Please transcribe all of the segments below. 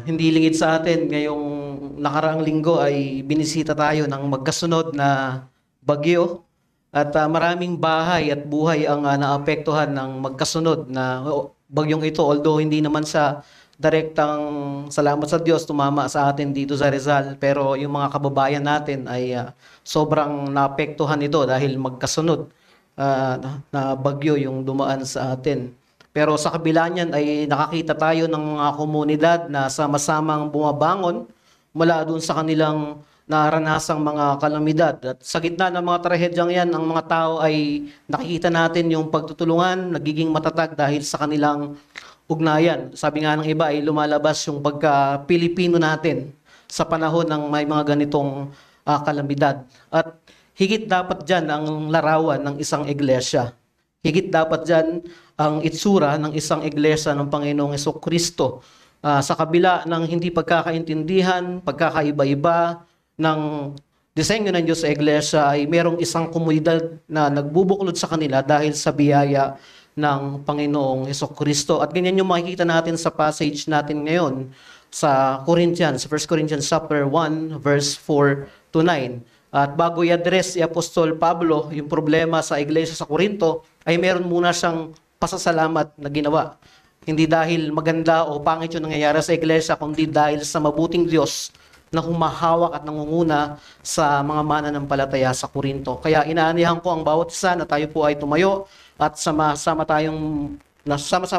hindi lingid sa atin, ngayong nakaraang linggo ay binisita tayo ng magkasunod na bagyo at maraming bahay at buhay ang naapektuhan ng magkasunod na bagyong ito. Although hindi naman sa direktang salamat sa Diyos tumama sa atin dito sa Rizal, pero yung mga kababayan natin ay sobrang naapektuhan ito dahil magkasunod na bagyo yung dumaan sa atin. Pero sa kabila niyan ay nakakita tayo ng mga komunidad na sama-samang bumabangon mula doon sa kanilang naranasang mga kalamidad. At sa gitna ng mga trahedyang yan, ang mga tao ay nakikita natin yung pagtutulungan, nagiging matatag dahil sa kanilang ugnayan. Sabi nga ng iba ay lumalabas yung pagka-Pilipino natin sa panahon ng may mga ganitong kalamidad. At higit dapat dyan ang larawan ng isang iglesia. Higit dapat dyan ang itsura ng isang iglesia ng Panginoong Hesukristo. Sa kabila ng hindi pagkakaintindihan, pagkakaiba-iba ng disenyo ng Diyos sa iglesia, ay merong isang komunidad na nagbubuklod sa kanila dahil sa biyaya ng Panginoong Hesukristo. At ganyan yung makikita natin sa passage natin ngayon sa Corinthians, 1 Corinthians chapter 1, verse 4 to 9. At bago i-address si Apostol Pablo yung problema sa iglesia sa Corinto, ay meron muna siyang pasasalamat na ginawa. Hindi dahil maganda o pangit yung nangyayari sa iglesia, kundi dahil sa mabuting Diyos na humahawak at nangunguna sa mga mananampalataya sa Corinto. Kaya inaanihan ko ang bawat isa na tayo po ay tumayo at sama-sama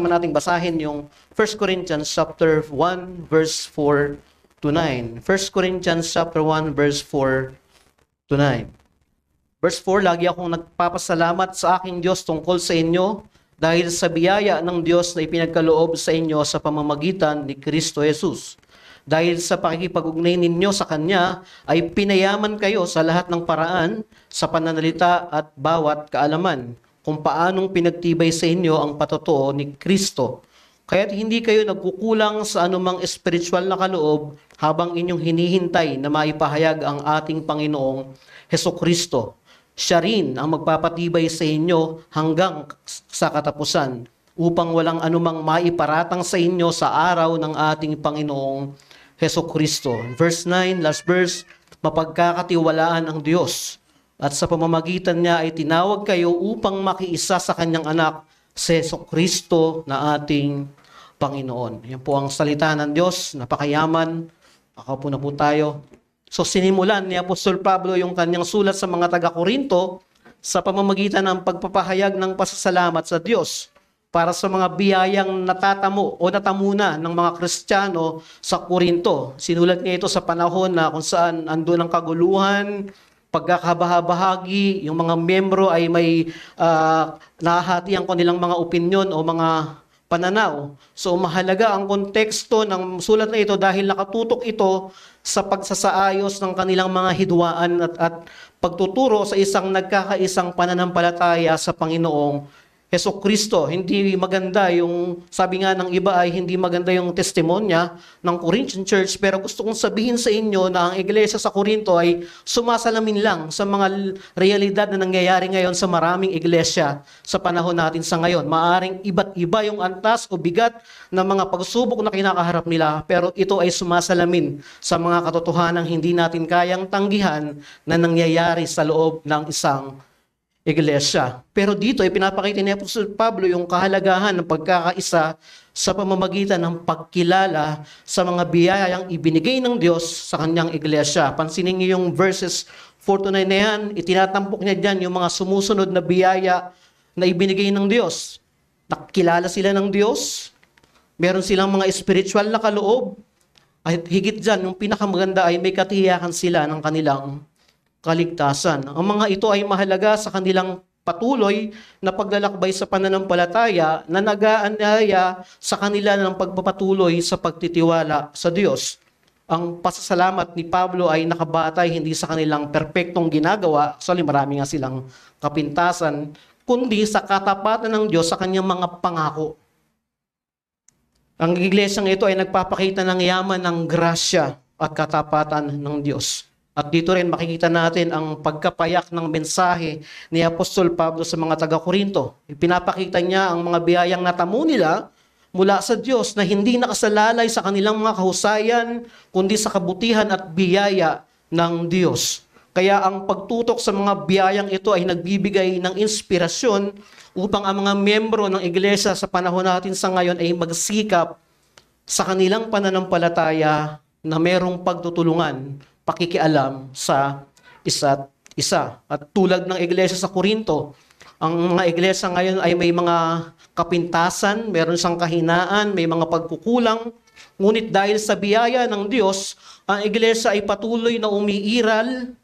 nating basahin yung 1 Corinthians chapter 1 verse 4 to 9. 1 Corinthians chapter 1 verse 4 to 9. Verse 4, lagi akong nagpapasalamat sa aking Diyos tungkol sa inyo dahil sa biyaya ng Diyos na ipinagkaloob sa inyo sa pamamagitan ni Kristo Jesus. Dahil sa pakikipag-ugnay ninyo sa Kanya ay pinayaman kayo sa lahat ng paraan, sa pananalita at bawat kaalaman, kung paanong pinagtibay sa inyo ang patotoo ni Kristo. Kaya't hindi kayo nagkukulang sa anumang espiritual na kaloob habang inyong hinihintay na maipahayag ang ating Panginoong Hesukristo. Siya rin ang magpapatibay sa inyo hanggang sa katapusan upang walang anumang maiparatang sa inyo sa araw ng ating Panginoong Hesukristo. Verse 9, last verse, mapagkakatiwalaan ang Diyos at sa pamamagitan niya ay tinawag kayo upang makiisa sa kanyang anak, si Hesukristo na ating Panginoon. Yan po ang salita ng Diyos, napakayaman. Nakaupo na po tayo. So sinimulan ni Apostol Pablo yung kanyang sulat sa mga taga-Korinto sa pamamagitan ng pagpapahayag ng pasasalamat sa Diyos para sa mga biyayang natatamo o natamuna ng mga Kristiyano sa Korinto. Sinulat niya ito sa panahon na kung saan andun ang kaguluhan, pagkakabahabahagi, yung mga membro ay may nahahati ang kanilang mga opinyon o mga pananaw. So mahalaga ang konteksto ng sulat na ito dahil nakatutok ito sa pagsasaayos ng kanilang mga hidwaan at pagtuturo sa isang nagkakaisang pananampalataya sa Panginoong Hesukristo. Hindi maganda yung, sabi nga ng iba ay hindi maganda yung testimonya ng Corinthian Church, pero gusto kong sabihin sa inyo na ang iglesia sa Corinto ay sumasalamin lang sa mga realidad na nangyayari ngayon sa maraming iglesia sa panahon natin sa ngayon. Maaring iba't iba yung antas o bigat ng mga pagsubok na kinakaharap nila, pero ito ay sumasalamin sa mga katotohanan hindi natin kayang tanggihan na nangyayari sa loob ng isang iglesia. Pero dito ay pinapakita ni Apostol Pablo yung kahalagahan ng pagkakaisa sa pamamagitan ng pagkilala sa mga biyayang ibinigay ng Diyos sa kanyang iglesia. Pansinin niyo yung verses 4 to 9 na yan, itinatampok niya dyan yung mga sumusunod na biyaya na ibinigay ng Diyos. Nakilala sila ng Diyos, meron silang mga spiritual na kaloob, at higit dyan, yung pinakamaganda ay may katiyakan sila ng kanilang kaligtasan. Ang mga ito ay mahalaga sa kanilang patuloy na paglalakbay sa pananampalataya na nag-aanyaya sa kanila ng pagpapatuloy sa pagtitiwala sa Diyos. Ang pasasalamat ni Pablo ay nakabatay hindi sa kanilang perpektong ginagawa, actually marami nga silang kapintasan, kundi sa katapatan ng Diyos sa kanyang mga pangako. Ang iglesyang ito ay nagpapakita ng yaman ng grasya at katapatan ng Diyos. At dito rin makikita natin ang pagkapayak ng mensahe ni Apostol Pablo sa mga taga-Korinto. Ipinapakita niya ang mga biyayang natamo nila mula sa Diyos na hindi nakasalalay sa kanilang mga kahusayan, kundi sa kabutihan at biyaya ng Diyos. Kaya ang pagtutok sa mga biyayang ito ay nagbibigay ng inspirasyon upang ang mga miyembro ng iglesia sa panahon natin sa ngayon ay magsikap sa kanilang pananampalataya na merong pagtutulungan, pakikialam sa isa't isa. At tulad ng iglesia sa Korinto, ang mga iglesia ngayon ay may mga kapintasan, meron siyang kahinaan, may mga pagkukulang. Ngunit dahil sa biyaya ng Diyos, ang iglesia ay patuloy na umiiral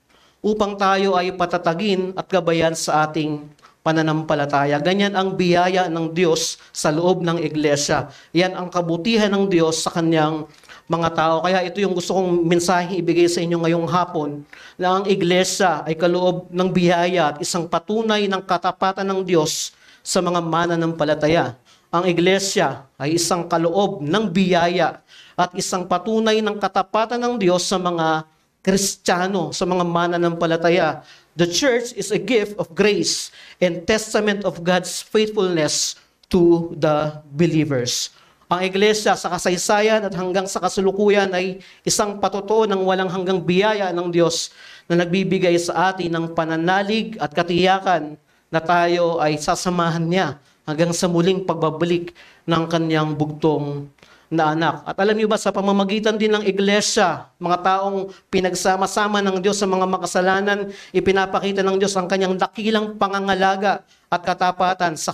upang tayo ay patatagin at gabayan sa ating pananampalataya. Ganyan ang biyaya ng Diyos sa loob ng iglesia. Yan ang kabutihan ng Diyos sa kanyang mga tao. Kaya ito yung gusto kong mensahe ibigay sa inyo ngayong hapon, na ang iglesia ay kaloob ng biyaya at isang patunay ng katapatan ng Diyos sa mga mananampalataya. Ang iglesia ay isang kaloob ng biyaya at isang patunay ng katapatan ng Diyos sa mga Kristiyano, sa mga mananampalataya. The church is a gift of grace and testament of God's faithfulness to the believers. Ang iglesia sa kasaysayan at hanggang sa kasulukuyan ay isang patotoo ng walang hanggang biyaya ng Diyos na nagbibigay sa atin ng pananalig at katiyakan na tayo ay sasamahan niya hanggang sa muling pagbabalik ng kanyang bugtong na anak. At alam niyo ba, sa pamamagitan din ng iglesia, mga taong pinagsama-sama ng Diyos sa mga makasalanan, ipinapakita ng Diyos ang kanyang dakilang pangangalaga at katapatan sa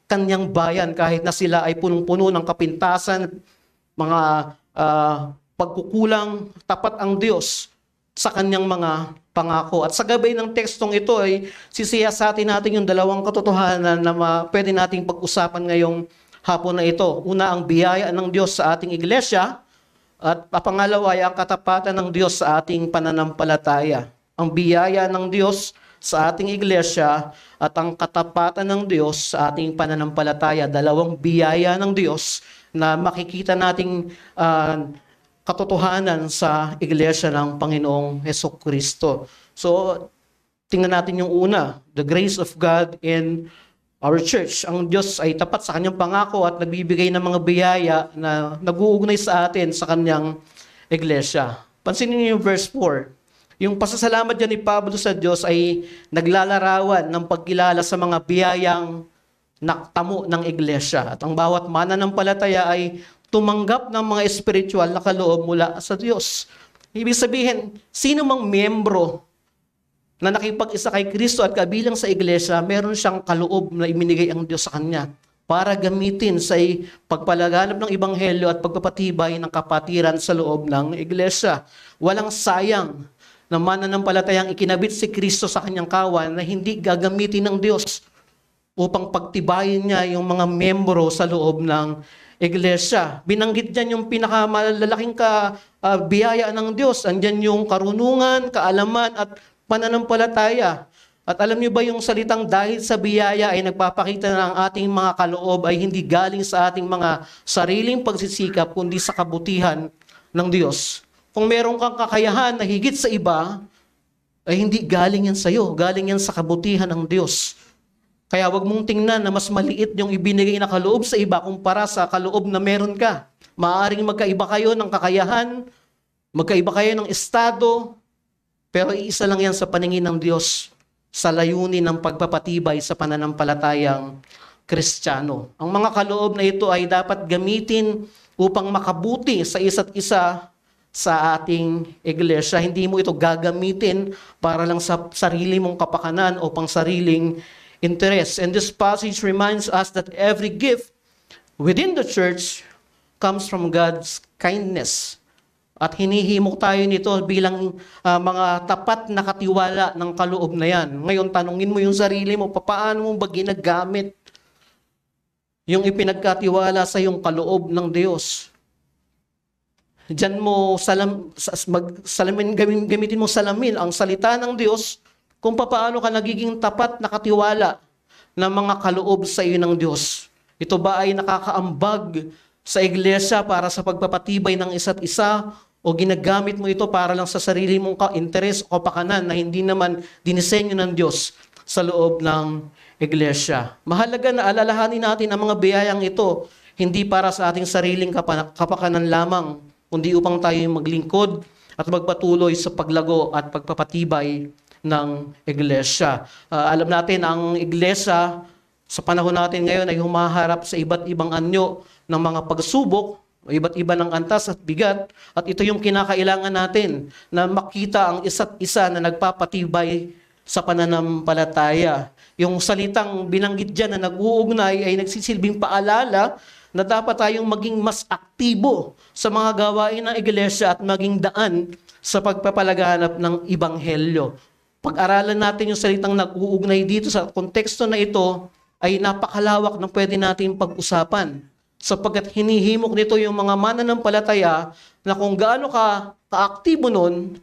kanyang bayan kahit na sila ay punong-puno ng kapintasan, mga pagkukulang, tapat ang Diyos sa kanyang mga pangako. At sa gabay ng tekstong ito ay sisiyasatin natin yung dalawang katotohanan na pwede nating pag-usapan ngayong hapon na ito. Una, ang biyaya ng Diyos sa ating iglesia, at pangalawa ay ang katapatan ng Diyos sa ating pananampalataya. Ang biyaya ng Diyos sa ating iglesia at ang katapatan ng Diyos sa ating pananampalataya. Dalawang biyaya ng Diyos na makikita nating katotohanan sa iglesia ng Panginoong Hesukristo. So, tingnan natin yung una, the grace of God in our church. Ang Diyos ay tapat sa kanyang pangako at nagbibigay ng mga biyaya na nag-uugnay sa atin sa kanyang iglesia. Pansinin niyo yung verse 4. Yung pasasalamat dyan ni Pablo sa Diyos ay naglalarawan ng pagkilala sa mga biyayang naktamo ng iglesia. At ang bawat mananampalataya ay tumanggap ng mga espiritual na kaloob mula sa Diyos. Ibig sabihin, sino mang miyembro na nakipag-isa kay Kristo at kabilang sa iglesia, meron siyang kaloob na iminigay ang Diyos sa kanya para gamitin sa pagpalaganap ng ebanghelyo at pagpapatibay ng kapatiran sa loob ng iglesia. Walang sayang na mananampalatayang ikinabit si Kristo sa kanyang kawan na hindi gagamitin ng Diyos upang pagtibayin niya yung mga membro sa loob ng iglesia. Binanggit dyan yung pinakamalalaking biyaya ng Diyos. Andyan yung karunungan, kaalaman at pananampalataya. At alam niyo ba yung salitang dahil sa biyaya ay nagpapakita na ang ating mga kaloob ay hindi galing sa ating mga sariling pagsisikap kundi sa kabutihan ng Diyos. Kung meron kang kakayahan na higit sa iba, ay hindi galing yan sa'yo. Galing yan sa kabutihan ng Diyos. Kaya wag mong tingnan na mas maliit yung ibinigay na kaloob sa iba kumpara sa kaloob na meron ka. Maaaring magkaiba kayo ng kakayahan, magkaiba kayo ng estado, pero iisa lang yan sa paningin ng Diyos sa layunin ng pagpapatibay sa pananampalatayang Kristiyano. Ang mga kaloob na ito ay dapat gamitin upang makabuti sa isa't isa sa ating iglesia. Hindi mo ito gagamitin para lang sa sarili mong kapakanan o pang sariling interest. And this passage reminds us that every gift within the church comes from God's kindness. At hinihimok tayo nito bilang mga tapat na katiwala ng kaloob na yan. Ngayon, tanungin mo yung sarili mo, paano mo ba ginagamit yung ipinagkatiwala sa yung kaloob ng Diyos? Diyan mo gamitin mo salamin ang salita ng Diyos kung paano ka nagiging tapat na katiwala ng mga kaloob sa iyo ng Diyos. Ito ba ay nakakaambag sa iglesia para sa pagpapatibay ng isa't isa o ginagamit mo ito para lang sa sarili mong interes o kapakanan na hindi naman dinisenyo ng Diyos sa loob ng iglesia? Mahalaga na alalahanin natin ang mga biyayang ito. hindi para sa ating sariling kapakanan lamang, kundi upang tayo maglingkod at magpatuloy sa paglago at pagpapatibay ng iglesia. Alam natin, ang iglesia sa panahon natin ngayon ay humaharap sa iba't ibang anyo ng mga pagsubok, iba't iba ng antas at bigat, at ito yung kinakailangan natin na makita ang isa't isa na nagpapatibay sa pananampalataya. Yung salitang binanggit dyan na nag-uugnay ay nagsisilbing paalala na dapat tayong maging mas aktibo sa mga gawain ng iglesia at maging daan sa pagpapalaganap ng ibanghelyo. Pag-aralan natin yung salitang nag-uugnay dito sa konteksto na ito ay napakalawak ng pwede natin pag-usapan. Sapagkat hinihimok nito yung mga mananampalataya na kung gaano ka kaaktibo nun,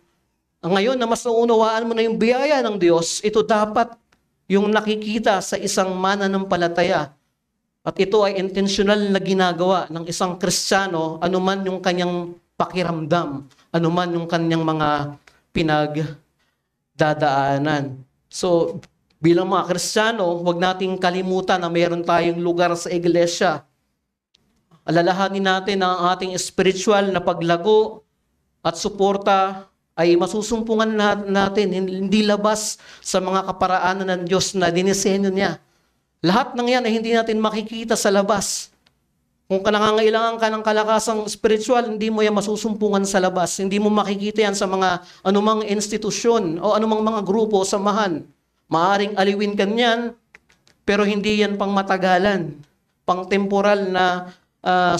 ngayon na mas naunawaan mo na yung biyaya ng Diyos, ito dapat yung nakikita sa isang mananampalataya. At ito ay intentional na ginagawa ng isang Kristiyano, anuman yung kanyang pakiramdam, anuman yung kanyang mga pinagdadaanan. So, bilang mga Kristiyano, huwag nating kalimutan na mayroon tayong lugar sa iglesia. Alalahanin natin ang ating spiritual na paglago at suporta ay masusumpungan natin, hindi labas sa mga kaparaanan ng Diyos na dinisenyo niya. Lahat ng yan ay hindi natin makikita sa labas. Kung nangangailangan ka ng kalakasang spiritual, hindi mo yan masusumpungan sa labas. Hindi mo makikita yan sa mga anumang institusyon o anumang mga grupo o samahan. Maaring aliwin ka niyan, pero hindi yan pang matagalan. Pang temporal na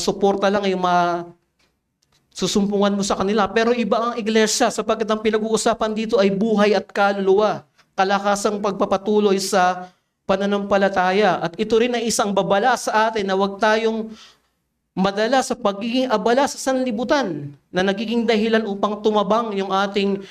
suporta lang yung susumpungan mo sa kanila. Pero iba ang iglesia sapagkat ang pinag-uusapan dito ay buhay at kaluluwa. Kalakasang pagpapatuloy sa pananampalataya. At ito rin ay isang babala sa atin na huwag tayong madala sa pagiging abala sa sanlibutan na nagiging dahilan upang tumabang yung ating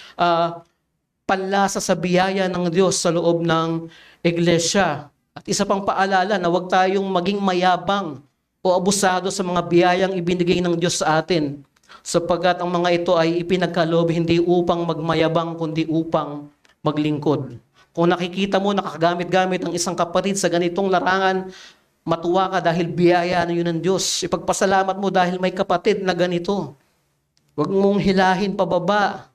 panlasa sa biyaya ng Diyos sa loob ng iglesia. At isa pang paalala na huwag tayong maging mayabang o abusado sa mga biyayang ibinigay ng Diyos sa atin. Sapagkat ang mga ito ay ipinagkaloob hindi upang magmayabang kundi upang maglingkod. Kung nakikita mo nakagamit-gamit ang isang kapatid sa ganitong larangan, matuwa ka dahil biyaya na yun ng Diyos. Ipagpasalamat mo dahil may kapatid na ganito. Huwag mong hilahin pababa.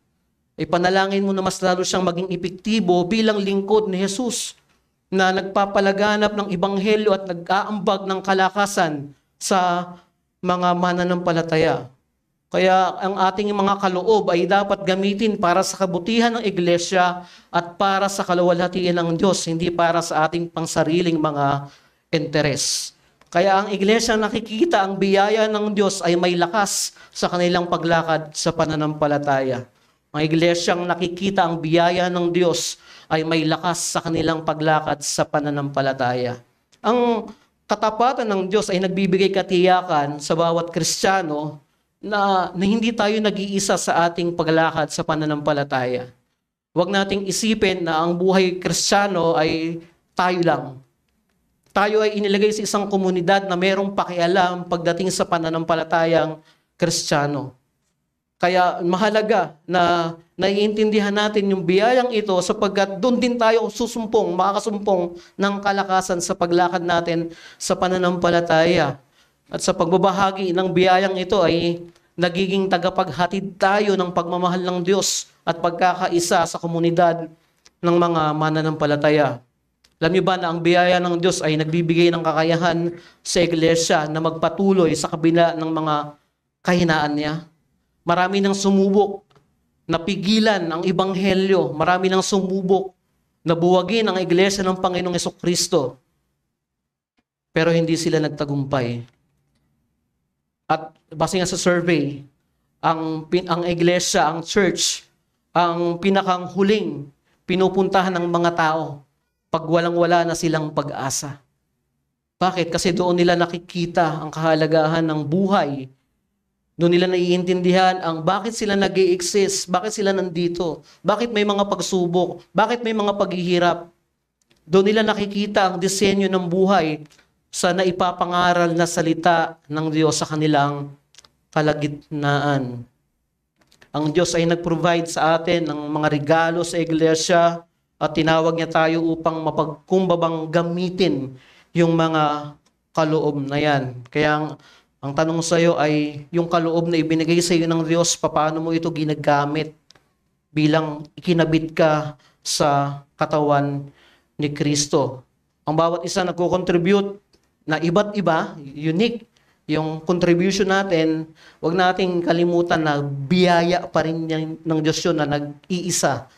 Ipanalangin mo na mas lalo siyang maging epektibo bilang lingkod ni Jesus na nagpapalaganap ng ibanghelyo at nag-aambag ng kalakasan sa mga mananampalataya. Kaya ang ating mga kaloob ay dapat gamitin para sa kabutihan ng iglesia at para sa kaluwalhatian ng Diyos, hindi para sa ating pangsariling mga interes. Kaya ang iglesia nakikita ang biyaya ng Diyos ay may lakas sa kanilang paglakad sa pananampalataya. Ang iglesyang nakikita ang biyaya ng Diyos ay may lakas sa kanilang paglakad sa pananampalataya. Ang katapatan ng Diyos ay nagbibigay katiyakan sa bawat Kristiyano na hindi tayo nag-iisa sa ating paglakad sa pananampalataya. Huwag nating isipin na ang buhay Kristiyano ay tayo lang. Tayo ay inilagay sa isang komunidad na mayroong pakialam pagdating sa pananampalatayang Kristiyano. Kaya mahalaga na naiintindihan natin yung biyayang ito sapagkat doon din tayo makakasumpong ng kalakasan sa paglakad natin sa pananampalataya. At sa pagbabahagi ng biyayang ito ay nagiging tagapaghatid tayo ng pagmamahal ng Diyos at pagkakaisa sa komunidad ng mga mananampalataya. Alam niyo ba na ang biyaya ng Diyos ay nagbibigay ng kakayahan sa iglesia na magpatuloy sa kabila ng mga kahinaan niya? Marami nang sumubok na pigilan ang ibanghelyo. Marami nang sumubok na buwagin ang iglesia ng Panginoong Jesucristo. Pero hindi sila nagtagumpay. At base nga sa survey, ang iglesia, ang church, ang pinakang huling pinupuntahan ng mga tao pag walang-wala na silang pag-asa. Bakit? Kasi doon nila nakikita ang kahalagahan ng buhay. Doon nila naiintindihan ang bakit sila nag-i-exist, bakit sila nandito, bakit may mga pagsubok, bakit may mga paghihirap. Doon nila nakikita ang disenyo ng buhay sa naipapangaral na salita ng Diyos sa kanilang kalagitnaan. Ang Diyos ay nag-provide sa atin ng mga regalo sa iglesia at tinawag niya tayo upang mapagkumbabang gamitin yung mga kaloob na yan. Kaya ang tanong sa iyo ay, yung kaloob na ibinigay sa iyo ng Diyos, paano mo ito ginagamit bilang ikinabit ka sa katawan ni Kristo? Ang bawat isa nagko-contribute na iba't iba, unique yung contribution natin. Huwag nating kalimutan na biyaya pa rin ng Diyos yun na nag-iisa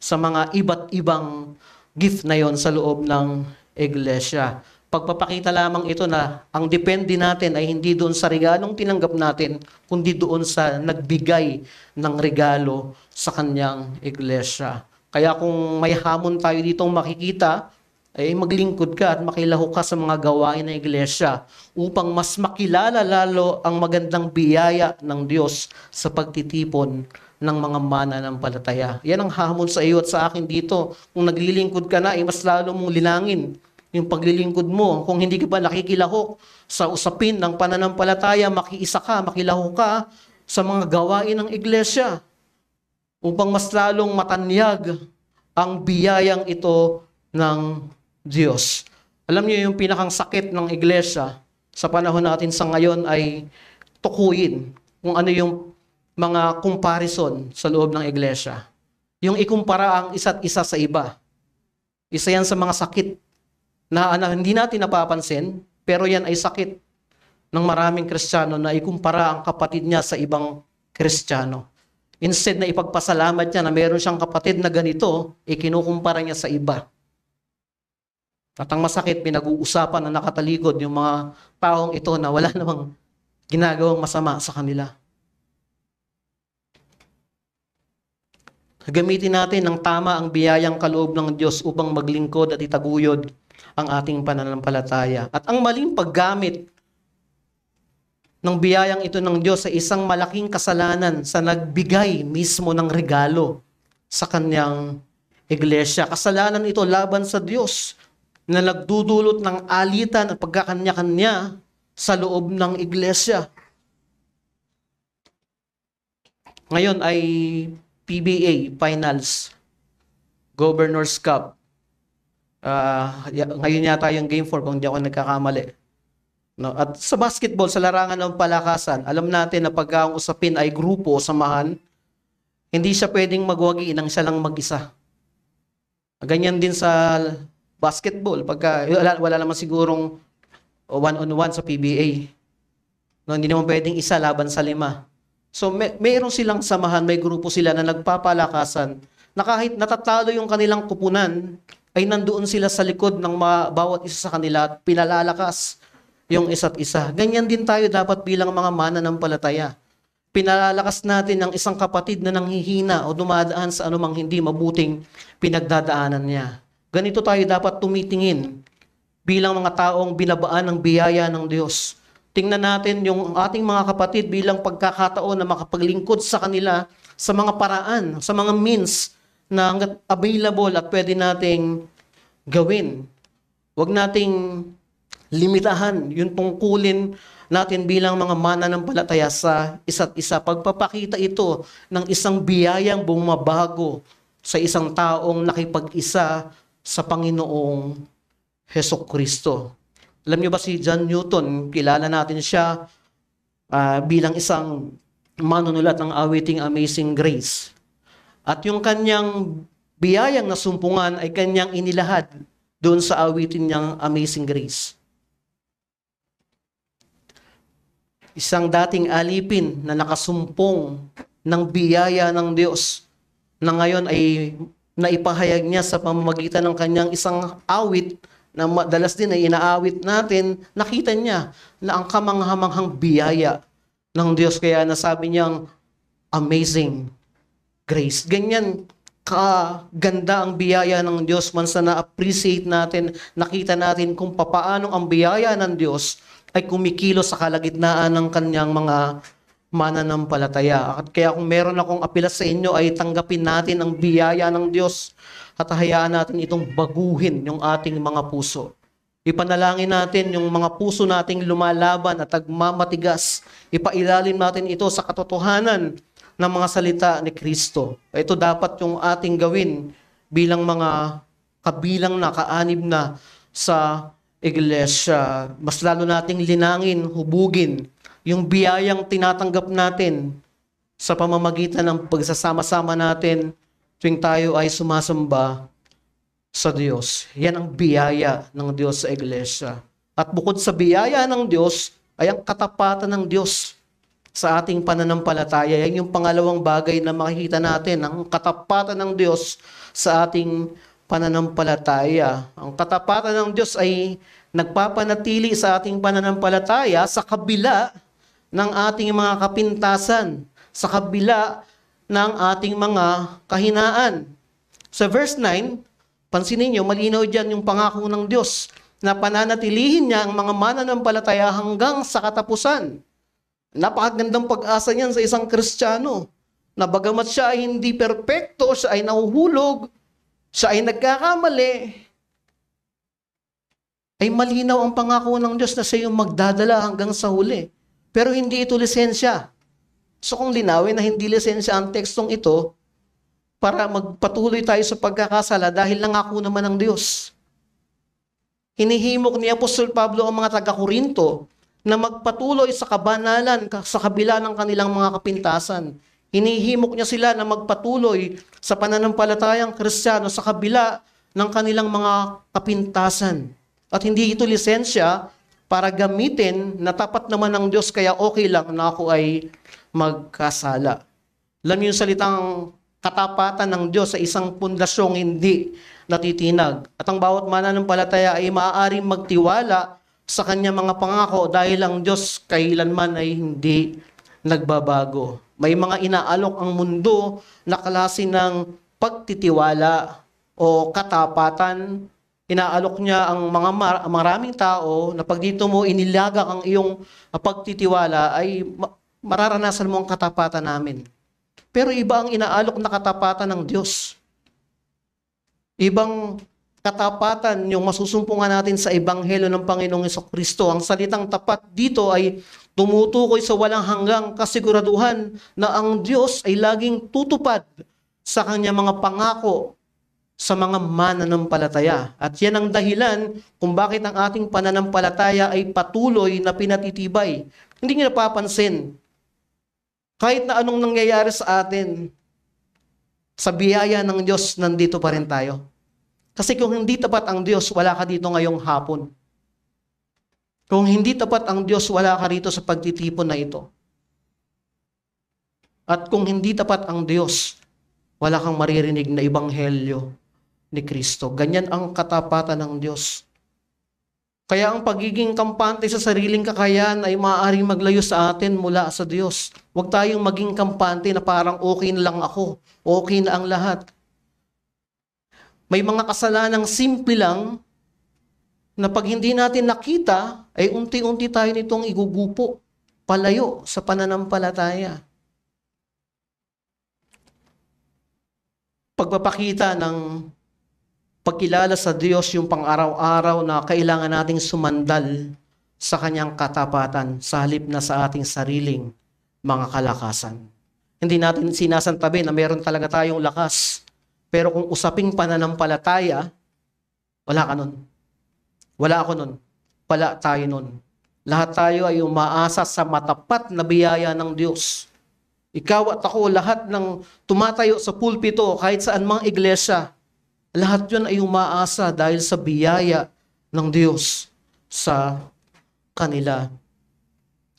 sa mga iba't ibang gift na yon sa loob ng iglesia. Pagpapakita lamang ito na ang depende natin ay hindi doon sa regalong tinanggap natin, kundi doon sa nagbigay ng regalo sa kanyang iglesia. Kaya kung may hamon tayo ditong makikita, ay maglingkod ka at makilahok ka sa mga gawain ng iglesia upang mas makilala lalo ang magandang biyaya ng Diyos sa pagtitipon ng mga mananampalataya. Yan ang hamon sa iyo at sa akin dito. Kung naglilingkod ka na, mas lalo mong linangin yung paglilingkod mo. Kung hindi ka ba nakikilahok sa usapin ng pananampalataya, makiisa ka, makilahok ka sa mga gawain ng iglesia upang mas lalong matanyag ang biyayang ito ng Diyos. Alam niyo yung pinakang sakit ng iglesia sa panahon natin sa ngayon ay tukuyin kung ano yung mga comparison sa loob ng iglesia. Yung ikumpara ang isa't isa sa iba. Isa yan sa mga sakit na hindi natin napapansin, pero yan ay sakit ng maraming Kristiyano na ikumpara ang kapatid niya sa ibang Kristiyano. Instead na ipagpasalamat niya na meron siyang kapatid na ganito, ikinukumpara niya sa iba. At ang masakit, pinag-uusapan na nakatalikod yung mga taong ito na wala namang ginagawang masama sa kanila. Gamitin natin ng tama ang biyayang kaloob ng Diyos upang maglingkod at itaguyod ang ating pananampalataya. At ang maling paggamit ng biyayang ito ng Diyos sa isang malaking kasalanan sa nagbigay mismo ng regalo sa kanyang iglesia. Kasalanan ito laban sa Diyos na nagdudulot ng alitan at pagkakanya-kanya sa loob ng iglesia. Ngayon ay PBA Finals, Governor's Cup. Ngayon yata yung Game 4 kung hindi ako nagkakamali. No? At sa basketball, sa larangan ng palakasan, alam natin na pagka ang usapin ay grupo o samahan, hindi siya pwedeng magwagi nang siya lang mag-isa. Ganyan din sa basketball, pagka wala naman sigurong one-on-one sa PBA. No, hindi naman pwedeng isa laban sa 5. So mayroon silang samahan, may grupo sila na nagpapalakasan na kahit natatalo yung kanilang kupunan, ay nandoon sila sa likod ng bawat isa sa kanila at pinalalakas yung isa't isa. Ganyan din tayo dapat bilang mga mananampalataya. Pinalalakas natin ang isang kapatid na nanghihina o dumadaan sa anumang hindi mabuting pinagdadaanan niya. Ganito tayo dapat tumitingin bilang mga taong binabaan ng biyaya ng Diyos. Tingnan natin yung ating mga kapatid bilang pagkakataon na makapaglingkod sa kanila sa mga paraan, sa mga means na available at pwede nating gawin. Huwag nating limitahan yung tungkulin natin bilang mga mananampalataya sa isa't isa. Pagpapakita ito ng isang biyayang bumabago sa isang taong nakipag-isa sa Panginoong Hesukristo. Alam niyo ba si John Newton, kilala natin siya bilang isang manunulat ng awiting Amazing Grace. At yung kanyang biyayang nasumpungan ay kanyang inilahad doon sa awitin niyang Amazing Grace. Isang dating alipin na nakasumpong ng biyaya ng Diyos na ngayon ay naipahayag niya sa pamamagitan ng kanyang isang awit na madalas din ay inaawit natin, nakita niya na ang kamanghamanghang biyaya ng Diyos. Kaya nasabi niyang amazing grace. Ganyan kaganda ang biyaya ng Diyos once na na-appreciate natin, nakita natin kung papaano ang biyaya ng Diyos ay kumikilos sa kalagitnaan ng kanyang mga mananampalataya. At kaya kung meron akong apela sa inyo ay tanggapin natin ang biyaya ng Diyos at hayaan natin itong baguhin yung ating mga puso. Ipanalangin natin yung mga puso nating lumalaban at nagmamatigas. Ipailalim natin ito sa katotohanan ng mga salita ni Kristo. Ito dapat yung ating gawin bilang mga kabilang na, kaanib na sa iglesia, mas lalo nating linangin, hubugin yung biyayang tinatanggap natin sa pamamagitan ng pagsasama-sama natin tuwing tayo ay sumasamba sa Diyos. Yan ang biyaya ng Diyos sa iglesia. At bukod sa biyaya ng Diyos, ay ang katapatan ng Diyos sa ating pananampalataya. Yan yung pangalawang bagay na makikita natin, ang katapatan ng Diyos sa ating pananampalataya. Ang katapatan ng Diyos ay nagpapanatili sa ating pananampalataya sa kabila ng ating mga kapintasan, sa kabila ng ating mga kahinaan. Sa verse 9, pansinin niyo, malinaw dyan yung pangako ng Diyos na pananatilihin niya ang mga mananampalataya hanggang sa katapusan. Napakagandang pag-asa niyan sa isang Kristiyano na bagamat siya ay hindi perpekto, siya ay nahuhulog, siya ay nagkakamali, ay malinaw ang pangako ng Diyos na siya yung magdadala hanggang sa huli. Pero hindi ito lisensya. So kung linawin na hindi lisensya ang tekstong ito, para magpatuloy tayo sa pagkakasala dahil nangako naman ng Diyos. Hinihimok ni Apostol Pablo ang mga taga-Korinto na magpatuloy sa kabanalan sa kabila ng kanilang mga kapintasan. Hinihimok niya sila na magpatuloy sa pananampalatayang Kristiyano sa kabila ng kanilang mga kapintasan. At hindi ito lisensya para gamitin na tapat naman ng Diyos kaya okay lang na ako ay magkasala. Alam niyo yung salitang katapatan ng Diyos sa isang pundasyong hindi natitinag. At ang bawat mananampalataya ay maaaring magtiwala sa kanyang mga pangako dahil ang Diyos kailanman ay hindi nagbabago. May mga inaalok ang mundo na klase ng pagtitiwala o katapatan. Inaalok niya ang mga maraming tao na pag dito mo inilagak ang iyong pagtitiwala ay mararanasan mo ang katapatan namin. Pero iba ang inaalok na katapatan ng Diyos. Ibang katapatan yung masusumpungan natin sa Ebanghelyo ng Panginoong Jesucristo. Ang salitang tapat dito ay tumutukoy sa walang hanggang kasiguraduhan na ang Diyos ay laging tutupad sa kanyang mga pangako sa mga mananampalataya. At yan ang dahilan kung bakit ang ating pananampalataya ay patuloy na pinatitibay. Hindi niyo napapansin, kahit na anong nangyayari sa atin, sa biyaya ng Diyos, nandito pa rin tayo. Kasi kung hindi tapat ang Diyos, wala ka dito ngayong hapon. Kung hindi tapat ang Diyos, wala ka rito sa pagtitipon na ito. At kung hindi tapat ang Diyos, wala kang maririnig na ebanghelyo ni Kristo. Ganyan ang katapatan ng Diyos. Kaya ang pagiging kampante sa sariling kakayahan ay maaaring maglayo sa atin mula sa Diyos. Huwag tayong maging kampante na parang okay na lang ako, okay na ang lahat. May mga kasalanang simple lang na pag hindi natin nakita, ay unti-unti tayo nitong igugupo, palayo sa pananampalataya. Pagpapakita ng pagkilala sa Diyos yung pang-araw-araw na kailangan nating sumandal sa kanyang katapatan sa halip na sa ating sariling mga kalakasan. Hindi natin sinasantabi na meron talaga tayong lakas. Pero kung usaping pananampalataya, wala ka nun. Wala ako nun. Wala tayo nun. Lahat tayo ay umaasa sa matapat na biyaya ng Diyos. Ikaw at ako, lahat ng tumatayo sa pulpito, kahit saan mang iglesia, lahat yun ay umaasa dahil sa biyaya ng Diyos sa kanila.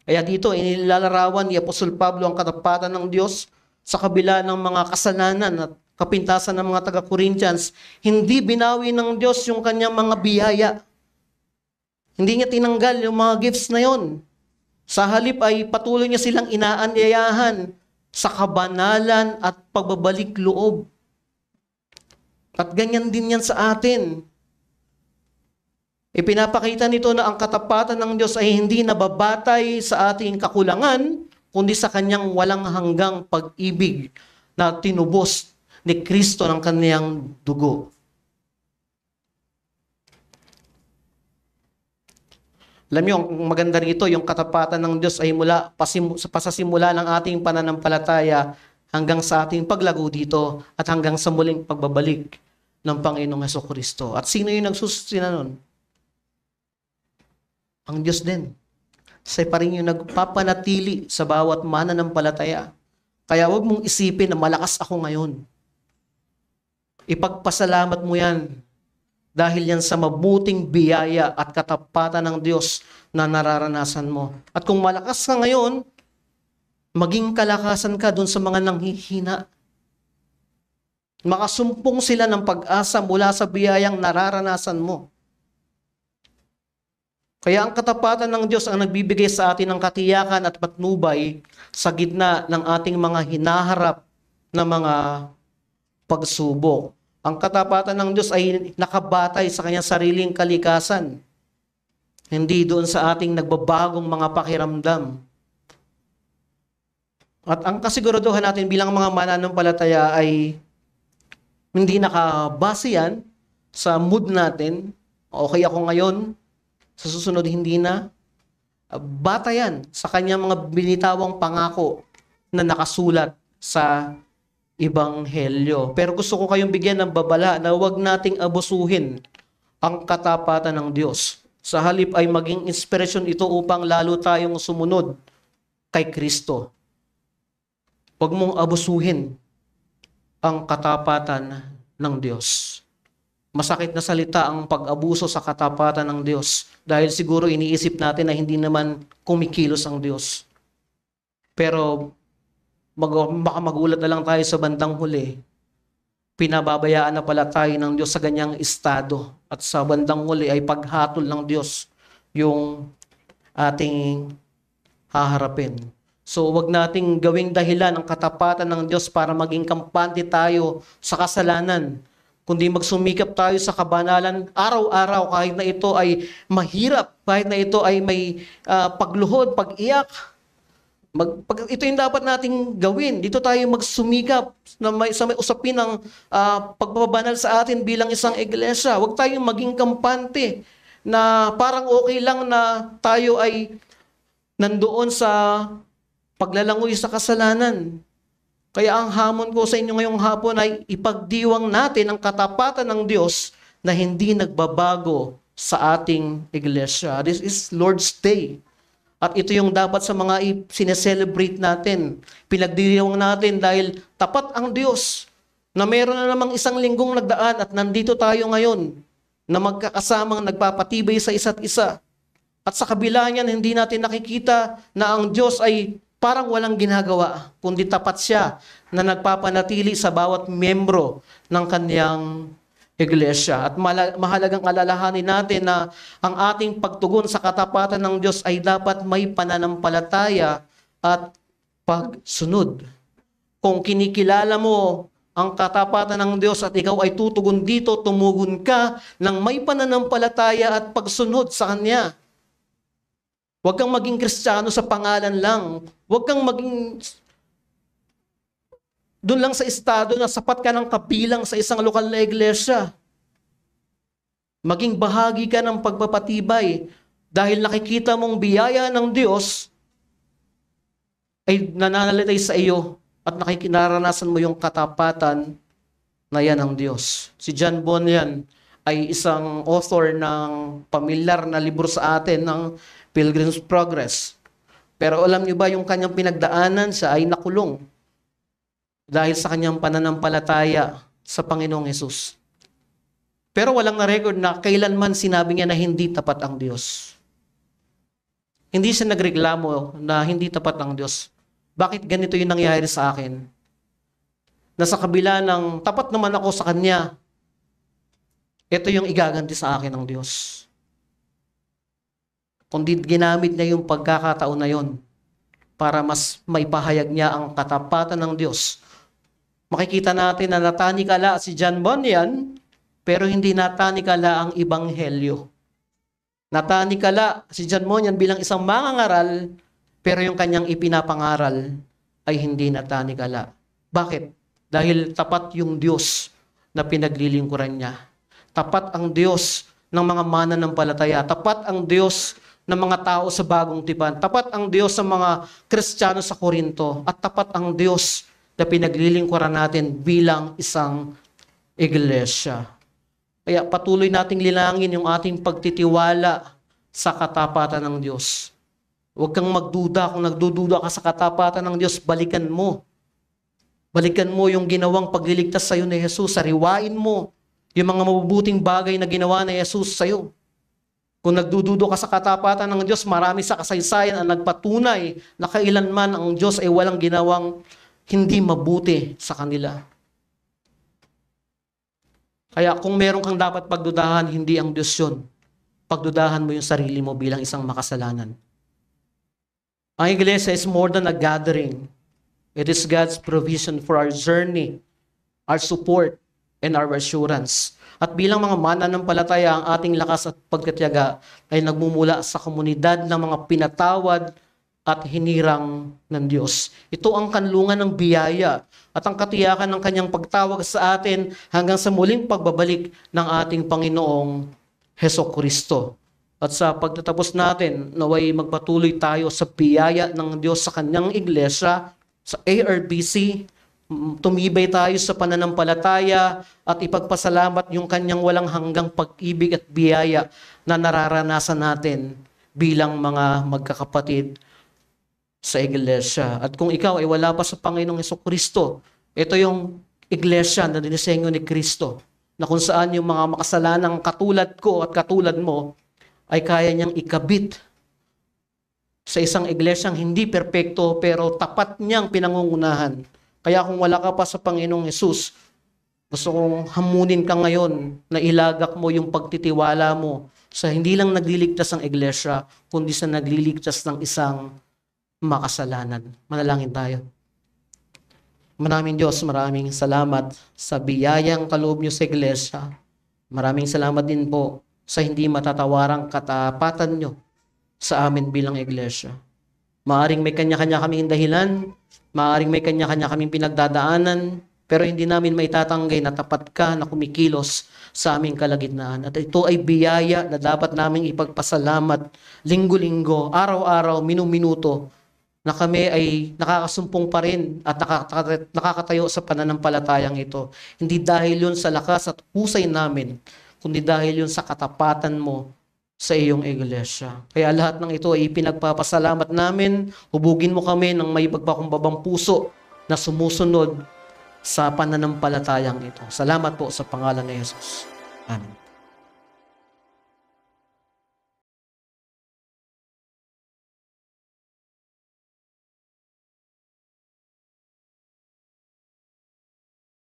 Kaya dito, inilalarawan ni Apostol Pablo ang katapatan ng Diyos sa kabila ng mga kasalanan at kapintasan ng mga taga-Corinthians. Hindi binawi ng Diyos yung kanyang mga biyaya. Hindi niya tinanggal yung mga gifts na yon. Sa halip ay patuloy niya silang inaanyayahan sa kabanalan at pagbabalik loob. At ganyan din yan sa atin. Ipinapakita nito na ang katapatan ng Diyos ay hindi nababatay sa ating kakulangan, kundi sa kanyang walang hanggang pag-ibig na tinubos ni Kristo ng kanyang dugo. Alam niyo, ang maganda rito, yung katapatan ng Diyos ay mula pasasimula ng ating pananampalataya hanggang sa ating paglago dito at hanggang sa muling pagbabalik ng Panginoong Jesucristo. At sino yung nagsustina nun? ang Diyos din. Siya pa rin yung nagpapanatili sa bawat mananampalataya. Kaya huwag mong isipin na malakas ako ngayon. Ipagpasalamat mo yan dahil yan sa mabuting biyaya at katapatan ng Diyos na nararanasan mo. At kung malakas ka ngayon, maging kalakasan ka dun sa mga nanghihina. Makasumpong sila ng pag-asa mula sa biyayang nararanasan mo. Kaya ang katapatan ng Diyos ang nagbibigay sa atin ng katiyakan at patnubay sa gitna ng ating mga hinaharap na mga pagsubok. Ang katapatan ng Diyos ay nakabatay sa kanyang sariling kalikasan. Hindi doon sa ating nagbabagong mga pakiramdam. At ang kasiguraduhan natin bilang mga mananampalataya ay hindi nakabase yan sa mood natin. Okay ako ngayon, sa susunod hindi na. Batayan sa kanyang mga binitawang pangako na nakasulat sa Ebanghelyo. Pero gusto ko kayong bigyan ng babala na huwag nating abusuhin ang katapatan ng Diyos. Sa halip ay maging inspirasyon ito upang lalo tayong sumunod kay Kristo. Huwag mong abusuhin ang katapatan ng Diyos. Masakit na salita ang pag-abuso sa katapatan ng Diyos dahil siguro iniisip natin na hindi naman kumikilos ang Diyos. Pero baka magulat na lang tayo sa bandang huli. Pinababayaan na pala tayo ng Diyos sa ganyang estado. At sa bandang huli ay paghatol ng Diyos yung ating haharapin. So wag nating gawing dahilan ang katapatan ng Diyos para maging kampante tayo sa kasalanan. Kundi magsumikap tayo sa kabanalan araw-araw kahit na ito ay mahirap, kahit na ito ay may pagluhod, pag-iyak. Ito yung dapat nating gawin. Dito tayo magsumikap na sa may usapin ng pagpapabanal sa atin bilang isang iglesia. Huwag tayong maging kampante na parang okay lang na tayo ay nandoon sa paglalangoy sa kasalanan. Kaya ang hamon ko sa inyo ngayong hapon ay ipagdiwang natin ang katapatan ng Diyos na hindi nagbabago sa ating iglesia. This is Lord's Day. At ito yung dapat sa mga sineselebrate natin. Pinagdiriwang natin dahil tapat ang Diyos na meron na namang isang linggong nagdaan at nandito tayo ngayon na magkakasamang nagpapatibay sa isa't isa. At sa kabila niyan, hindi natin nakikita na ang Diyos ay parang walang ginagawa, kundi tapat siya na nagpapanatili sa bawat miyembro ng kanyang iglesia. At mahalagang alalahanin natin na ang ating pagtugon sa katapatan ng Diyos ay dapat may pananampalataya at pagsunod. Kung kinikilala mo ang katapatan ng Diyos at ikaw ay tutugon dito, tumugon ka ng may pananampalataya at pagsunod sa Kanya. Huwag kang maging Kristiyano sa pangalan lang. Huwag kang maging doon lang sa estado na sapat ka ng kabilang sa isang lokal na iglesia. Maging bahagi ka ng pagpapatibay dahil nakikita mong biyaya ng Diyos ay nananalitay sa iyo at nakikinaranasan mo yung katapatan na yan ng Diyos. Si John Bunyan ay isang author ng pamilyar na libro sa atin ng Pilgrim's Progress. Pero alam niyo ba yung kanyang pinagdaanan, siya ay nakulong dahil sa kanyang pananampalataya sa Panginoong Hesus. Pero walang na-record na kailanman sinabi niya na hindi tapat ang Diyos. Hindi siya nagreklamo na hindi tapat ang Diyos. Bakit ganito yung nangyayari sa akin? Na sa kabila ng tapat naman ako sa Kanya, ito yung igaganti sa akin ng Diyos. Kundi ginamit niya yung pagkakataon na yon para mas maipahayag niya ang katapatan ng Diyos. Makikita natin na natanikala si John Bunyan, pero hindi natanikala ang Ebanghelyo. Natanikala si John Bunyan bilang isang mangangaral, pero yung kanyang ipinapangaral ay hindi natanikala. Bakit? Dahil tapat yung Diyos na pinaglilingkuran niya. Tapat ang Diyos ng mga mananampalataya. Tapat ang Diyos ng mga tao sa Bagong Tipan. Tapat ang Diyos sa mga Kristiyano sa Korinto. At tapat ang Diyos na pinaglilingkuran natin bilang isang iglesia. Kaya patuloy nating linangin yung ating pagtitiwala sa katapatan ng Diyos. Huwag kang magduda. Kung nagdududa ka sa katapatan ng Diyos, balikan mo. Balikan mo yung ginawang pagliligtas sa iyo ni Jesus. Sariwain mo yung mga mabubuting bagay na ginawa ni Jesus sa iyo. Kung nagdududo ka sa katapatan ng Diyos, marami sa kasaysayan ang nagpatunay na kailanman ang Diyos ay walang ginawang hindi mabuti sa kanila. Kaya kung meron kang dapat pagdudahan, hindi ang Diyos yun. Pagdudahan mo yung sarili mo bilang isang makasalanan. Ang iglesia is more than a gathering. It is God's provision for our journey, our support, and our assurance. At bilang mga mananampalataya, ang ating lakas at pagkatiyaga ay nagmumula sa komunidad ng mga pinatawad at hinirang ng Diyos. Ito ang kanlungan ng biyaya at ang katiyakan ng kanyang pagtawag sa atin hanggang sa muling pagbabalik ng ating Panginoong Hesukristo. At sa pagtatapos natin, naway magpatuloy tayo sa biyaya ng Diyos sa kanyang iglesia, sa ARBC, tumibay tayo sa pananampalataya at ipagpasalamat yung kanyang walang hanggang pag-ibig at biyaya na nararanasan natin bilang mga magkakapatid sa iglesia. At kung ikaw ay wala pa sa Panginoong Hesukristo, ito yung iglesia na dinisenyo ni Kristo, na kung saan yung mga makasalanang katulad ko at katulad mo ay kaya niyang ikabit sa isang iglesyang hindi perpekto pero tapat niyang pinangungunahan. Kaya kung wala ka pa sa Panginoong Hesus, gusto kong hamunin ka ngayon na ilagak mo yung pagtitiwala mo sa hindi lang nagliligtas ng iglesia, kundi sa nagliligtas ng isang makasalanan. Manalangin tayo. Maraming Diyos, maraming salamat sa biyayang kaloob niyo sa iglesia. Maraming salamat din po sa hindi matatawarang katapatan nyo sa amin bilang iglesia. Maaring may kanya-kanya kaming dahilan, maaring may kanya-kanya kaming pinagdadaanan, pero hindi namin maitatanggi na tapat ka na kumikilos sa aming kalagitnaan. At ito ay biyaya na dapat naming ipagpasalamat linggo-linggo, araw-araw, minu-minuto, na kami ay nakakasumpong pa rin at nakakatayo sa pananampalatayang ito. Hindi dahil yun sa lakas at husay namin, kundi dahil yun sa katapatan mo sa iyong iglesia. Kaya lahat ng ito ay pinagpapasalamat namin. Hubugin mo kami ng may pagpakumbabang puso na sumusunod sa pananampalatayang ito. Salamat po sa pangalan ni Jesus. Amen.